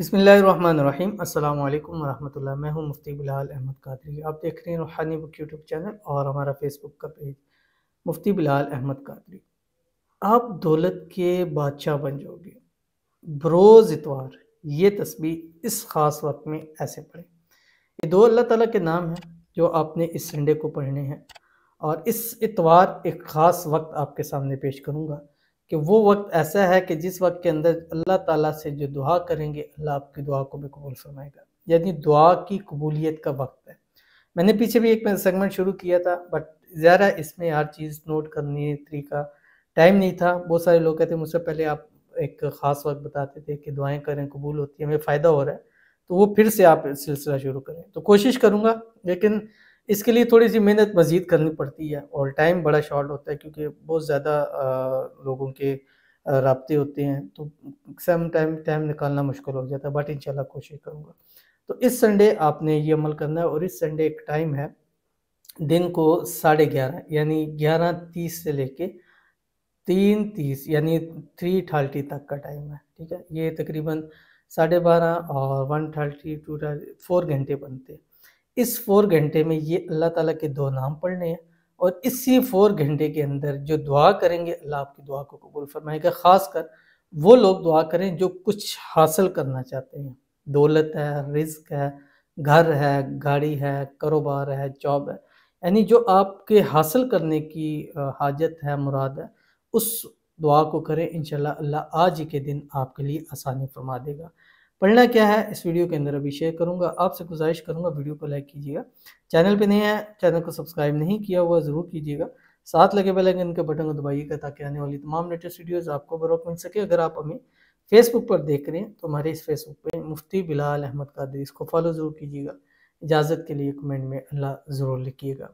बिस्मिल्लाहिर्रहमानिर्रहीम अस्सलामु अलैकुम वरहमतुल्लाह। मैं हूं मुफ्ती बिलाल अहमद कादरी। आप देख रहे हैं रूहानी बुक यूट्यूब चैनल और हमारा फेसबुक का पेज मुफ्ती बिलाल अहमद कादरी। आप दौलत के बादशाह बन जाओगे बरोज़ इतवार। ये तस्बीह इस ख़ास वक्त में ऐसे पढ़ें। ये दो अल्लाह ताला के नाम हैं जो आपने इस संडे को पढ़ने हैं। और इस इतवार एक ख़ास वक्त आपके सामने पेश करूँगा कि वो वक्त ऐसा है कि जिस वक्त के अंदर अल्लाह ताला से जो दुआ करेंगे अल्लाह आपकी दुआ को भी कबूल फरमाएगा, यानी दुआ की कबूलियत का वक्त है। मैंने पीछे भी एक सेगमेंट शुरू किया था, बट ज़्यादा इसमें हर चीज़ नोट करनी है तरीका टाइम नहीं था। बहुत सारे लोग कहते मुझसे पहले आप एक ख़ास वक्त बताते थे कि दुआएं करें कबूल होती है, हमें फ़ायदा हो रहा है, तो वो फिर से आप सिलसिला शुरू करें। तो कोशिश करूँगा, लेकिन इसके लिए थोड़ी सी मेहनत मज़ीद करनी पड़ती है और टाइम बड़ा शॉर्ट होता है क्योंकि बहुत ज़्यादा लोगों के राब्ते होते हैं, तो सम टाइम निकालना मुश्किल हो जाता है, बट इंशाल्लाह कोशिश करूँगा। तो इस संडे आपने ये अमल करना है और इस संडे एक टाइम है दिन को 11:30 यानी 11:30 से लेके 3:30 यानी 3:30 तक का टाइम है। ठीक है, ये तकरीबन 12:30 और 1:30 2:30 4 घंटे बनते हैं। इस 4 घंटे में ये अल्लाह ताला के दो नाम पढ़ने हैं और इसी 4 घंटे के अंदर जो दुआ करेंगे अल्लाह आपकी दुआ को कबूल फरमाएगा। ख़ासकर वो लोग दुआ करें जो कुछ हासिल करना चाहते हैं, दौलत है, रिज़्क है, घर है, गाड़ी है, कारोबार है, जॉब है, यानी जो आपके हासिल करने की हाजत है, मुराद है, उस दुआ को करें। इंशाल्लाह अल्लाह आज ही के दिन आपके लिए आसानी फरमा देगा। पढ़ना क्या है इस वीडियो के अंदर अभी शेयर करूंगा। आपसे गुजारिश करूंगा वीडियो को लाइक कीजिएगा, चैनल पे नए हैं चैनल को सब्सक्राइब नहीं किया हुआ ज़रूर कीजिएगा, साथ लगे बेल आइकन के बटन को दबाइएगा ताकि आने वाली तमाम लेटेस्ट वीडियोस आपको बरवक्त मिल सके। अगर आप हमें फेसबुक पर देख रहे हैं तो हमारे इस फेसबुक पे मुफ्ती बिलाल अहमद कादरी, इसको फॉलो ज़रूर कीजिएगा। इजाज़त के लिए कमेंट में अल्लाह ज़रूर लिखिएगा।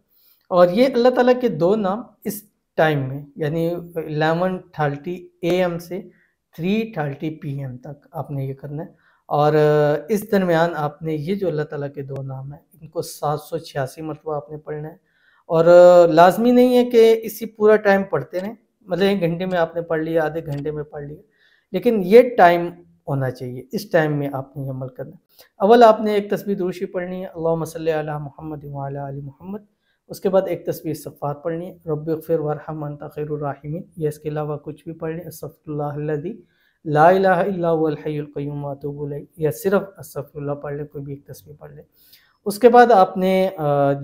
और ये अल्लाह ताला के दो नाम इस टाइम में यानी 11:30 AM से 3:30 PM तक आपने ये करना है। और इस दरमियान आपने ये जो अल्लाह ताला के दो नाम हैं इनको 786 मरतबा आपने पढ़ना है। और लाजमी नहीं है कि इसी पूरा टाइम पढ़ते रहें, मतलब 1 घंटे में आपने पढ़ लिया, आधे घंटे में पढ़ लिया, लेकिन ये टाइम होना चाहिए, इस टाइम में आपने ये अमल करना है। अव्वल आपने एक तस्बीह दुरूद शरीफ पढ़नी है, अल्लाहुम्मा सल्ली अला मुहम्मद व अला आलि मुहम्मद। उसके बाद एक तस्बीह इस्तिग़फ़ार पढ़नी है, रब्बिग़फ़िर वरहम अंता खैरुर राहिमीन, या इसके अलावा कुछ भी पढ़ लें, अस्तग़फ़िरुल्लाहल्लज़ी ला इलाहा इल्ला हुवल हय्युल क़य्यूम व अतूबु इलैह, या सिर्फ अस्तग़फ़िरुल्लाह पढ़ लें, कोई भी एक तस्बीह पढ़ लें। उसके बाद आपने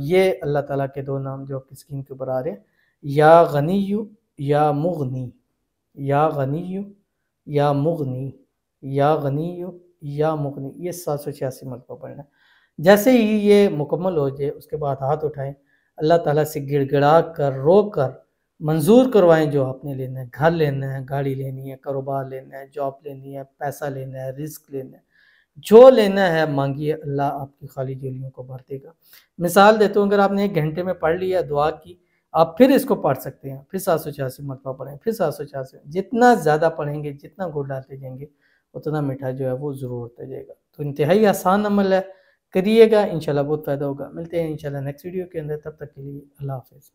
ये अल्लाह ताला के दो नाम जो आपकी स्क्रीन के ऊपर आ रहे हैं, या गनिय्यु या मुग़नी, या गनिय्यु या मुग़नी, या गनिय्यु या मुग़नी, ये 786 मरतबा पढ़ना है। जैसे ही ये मुकम्मल हो जाए उसके बाद हाथ उठाएं, अल्लाह ताला से गिड़गिड़ा कर रो कर मंजूर करवाएं जो आपने लेना है। घर लेना है, गाड़ी लेनी है, कारोबार लेना है, जॉब लेनी है, पैसा लेना है, रिस्क लेना है, जो लेना है मांगिए, अल्लाह आपकी खाली झोलियों को भर देगा। मिसाल देता हूँ, अगर आपने 1 घंटे में पढ़ लिया दुआ की, आप फिर इसको पढ़ सकते हैं, फिर 786 मरतबा पढ़ें, फिर 786। जितना ज़्यादा पढ़ेंगे, जितना गुड़ डालते जाएंगे, उतना मीठा जो है वो ज़रूर होता जाएगा। तो इंतहाई आसान अमल है, करिएगा, इंशाल्लाह बहुत फ़ायदा होगा। मिलते हैं इंशाल्लाह नेक्स्ट वीडियो के अंदर, तब तक के लिए अल्लाह हाफ़िज़।